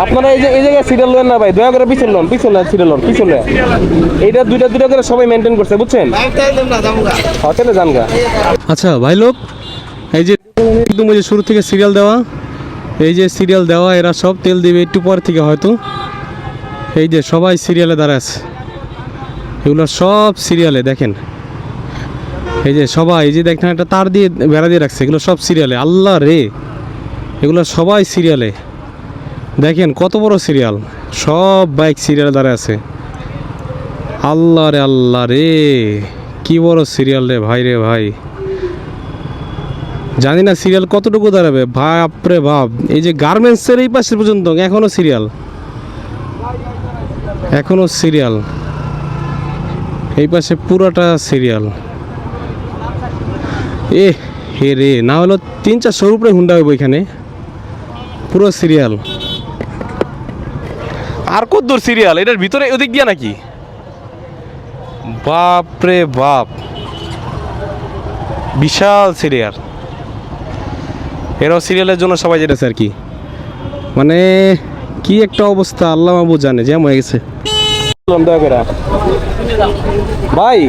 আপনারা এই জায়গায় সিরিয়াল নেন না ভাই, দয়া করে পিছনে লন, সিরিয়াল লন, পিছনে। এইটা দুইটা করে সবাই মেনটেন করছে, বুঝছেন? হোটেলে যান গা। আচ্ছা ভাই লোক, এই যে একদম ওই যে শুরু থেকে সিরিয়াল দেওয়া, এই যে সিরিয়াল দেওয়া, এরা সব তেল দিবে একটু পর থেকে হয়তো। এই যে সবাই সিরিয়ালে দাঁড়ায় আছে, এগুলো সব সিরিয়ালে দেখেন। এই যে সবাই, এই যে দেখেন একটা তার দিয়ে বেড়া দিয়ে রাখছে, এগুলো সব সিরিয়ালে। আল্লাহ রে, এগুলো সবাই সিরিয়ালে। দেখেন কত বড় সিরিয়াল, সব বাইক সিরিয়ালে দাঁড়ায় আছে। আল্লাহ রে, কি বড় সিরিয়াল রে ভাই, রে ভাই। জানি না সিরিয়াল কতটুকু দাঁড়াবে, বাপরে বাপ। এই যে গার্মেন্টসের এই পাশে পর্যন্ত এখনো সিরিয়াল, এখনো সিরিয়াল, এই পাশে পুরোটা সিরিয়াল। হে রে, না হলো 300-400 উপরে হুন্ডা হইব এখানে, পুরো সিরিয়াল। আর কত দূর সিরিয়াল? এটার ভিতরে ওদিক দিয়া নাকি? বাপরে বাপ, বিশাল সিরিয়াল। এরাও সিরিয়ালের জন্য সবাই যেতেছে আর কি। মানে কি একটা অবস্থা, আল্লাহ মাহবুব জানে, জ্যাম হয়ে গেছে ভাই।